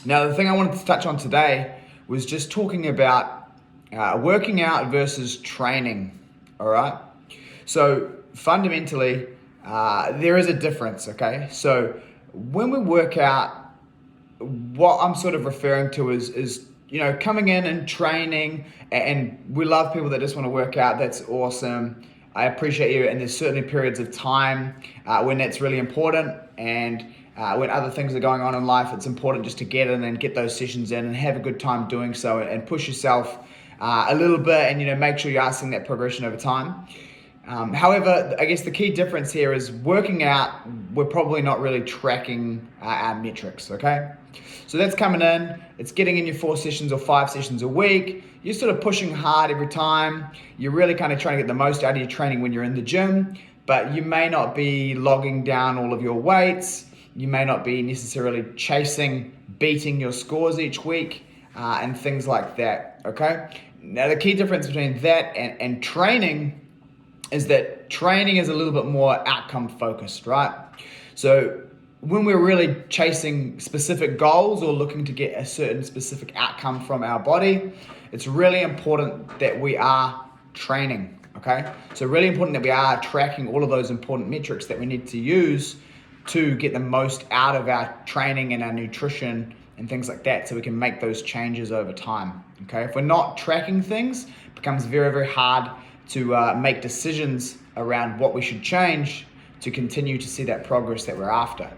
Now, the thing I wanted to touch on today was just talking about working out versus training. All right. So fundamentally, there is a difference. Okay. So when we work out, what I'm sort of referring to is coming in and training, and we love people that just want to work out. That's awesome. I appreciate you, and there's certainly periods of time when that's really important, and when other things are going on in life, it's important just to get in and get those sessions in and have a good time doing so, and push yourself a little bit, and make sure you're seeing that progression over time. However, I guess the key difference here is working out, we're probably not really tracking our metrics, okay? So that's coming in, it's getting in your 4 sessions or 5 sessions a week. You're sort of pushing hard every time. You're really kind of trying to get the most out of your training when you're in the gym, but you may not be logging down all of your weights. You may not be necessarily beating your scores each week and things like that, okay? Now, the key difference between that and training is that training is a little bit more outcome focused, right? So when we're really chasing specific goals or looking to get a certain specific outcome from our body, it's really important that we are training, okay? So really important that we are tracking all of those important metrics that we need to use to get the most out of our training and our nutrition and things like that, so we can make those changes over time, okay? If we're not tracking things, it becomes very, very hard to make decisions around what we should change to continue to see that progress that we're after.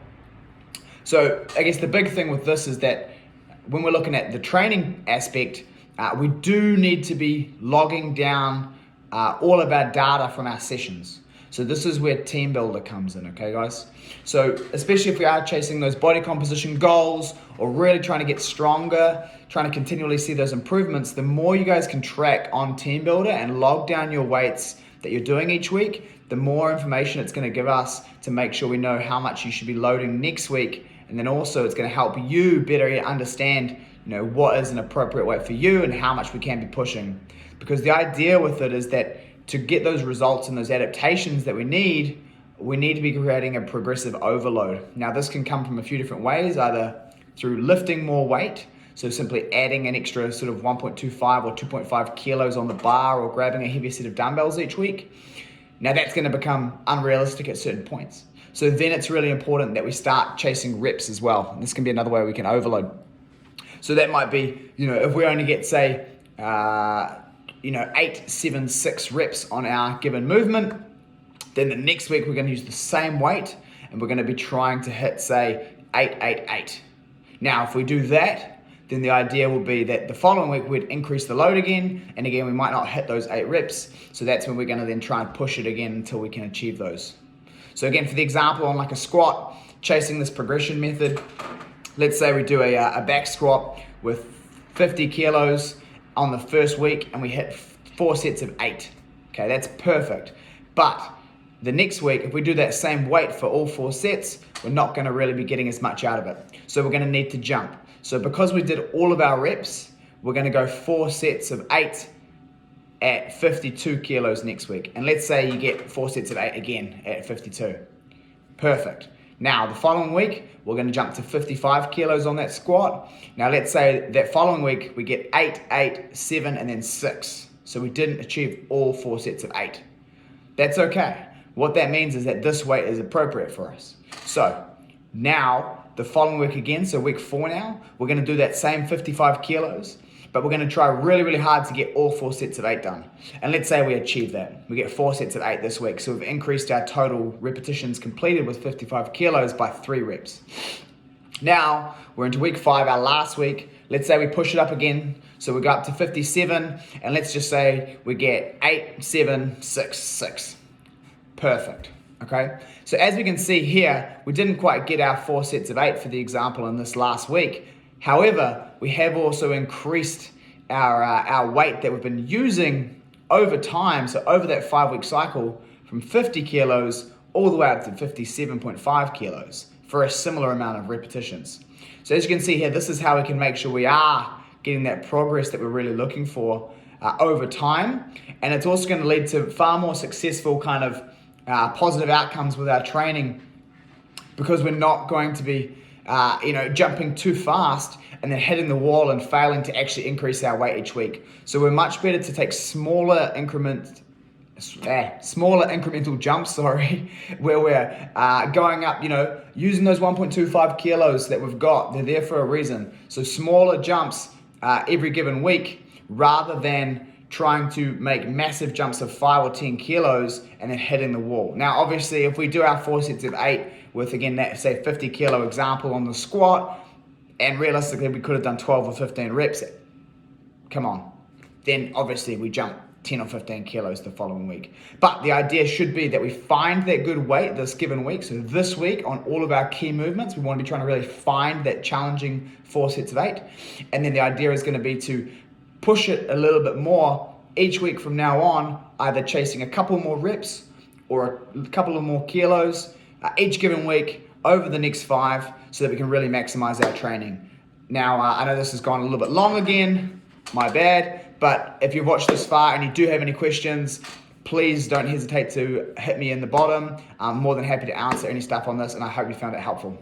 So I guess the big thing with this is that when we're looking at the training aspect, we do need to be logging down all of our data from our sessions. So this is where Team Builder comes in, okay guys? So especially if we are chasing those body composition goals or really trying to get stronger, trying to continually see those improvements, the more you guys can track on Team Builder and log down your weights that you're doing each week, the more information it's gonna give us to make sure we know how much you should be loading next week. And then also it's gonna help you better understand what is an appropriate weight for you and how much we can be pushing. Because the idea with it is that to get those results and those adaptations that we need to be creating a progressive overload. Now this can come from a few different ways, either through lifting more weight, so simply adding an extra sort of 1.25 or 2.5 kilos on the bar, or grabbing a heavier set of dumbbells each week. Now that's gonna become unrealistic at certain points. So then it's really important that we start chasing reps as well. And this can be another way we can overload. So that might be, if we only get, say, 8, 7, 6 reps on our given movement, then the next week we're going to use the same weight and we're going to be trying to hit, say, 8, 8, 8. Now, if we do that, then the idea will be that the following week we'd increase the load again, and again we might not hit those 8 reps, so that's when we're going to then try and push it again until we can achieve those. So again, for the example, on like a squat, chasing this progression method, let's say we do a back squat with 50 kilos on the first week and we hit 4 sets of 8. Okay, that's perfect. But the next week, if we do that same weight for all 4 sets, we're not gonna really be getting as much out of it. So we're gonna need to jump. So because we did all of our reps, we're gonna go 4 sets of 8 at 52 kilos next week. And let's say you get 4 sets of 8 again at 52. Perfect. Now, the following week, we're going to jump to 55 kilos on that squat. Now, let's say that following week, we get 8, 8, 7, and then 6. So we didn't achieve all 4 sets of 8. That's okay. What that means is that this weight is appropriate for us. So now, the following week again, so week 4 now, we're going to do that same 55 kilos, but we're going to try really, really hard to get all 4 sets of 8 done. And let's say we achieve that. We get 4 sets of 8 this week. So we've increased our total repetitions completed with 55 kilos by 3 reps. Now, we're into week 5, our last week. Let's say we push it up again. So we go up to 57, and let's just say we get 8, 7, 6, 6. Perfect, okay? So as we can see here, we didn't quite get our 4 sets of 8 for the example in this last week. However, we have also increased our weight that we've been using over time, so over that 5-week cycle, from 50 kilos all the way up to 57.5 kilos for a similar amount of repetitions. So as you can see here, this is how we can make sure we are getting that progress that we're really looking for over time. And it's also going to lead to far more successful kind of positive outcomes with our training, because we're not going to be jumping too fast and then hitting the wall and failing to actually increase our weight each week. So we're much better to take smaller incremental jumps, where we're going up, using those 1.25 kilos that we've got. They're there for a reason. So smaller jumps every given week, rather than trying to make massive jumps of 5 or 10 kilos and then hitting the wall. Now, obviously, if we do our 4 sets of 8 with, again, that, say, 50 kilo example on the squat, and realistically we could have done 12 or 15 reps, come on, then obviously we jump 10 or 15 kilos the following week. But the idea should be that we find that good weight this given week. So this week, on all of our key movements, we want to be trying to really find that challenging 4 sets of 8. And then the idea is going to be to push it a little bit more each week from now on, either chasing a couple more reps or a couple of more kilos each given week over the next 5, so that we can really maximize our training. Now, I know this has gone a little bit long again, my bad, but if you've watched this far and you do have any questions, please don't hesitate to hit me in the bottom. I'm more than happy to answer any stuff on this, and I hope you found it helpful.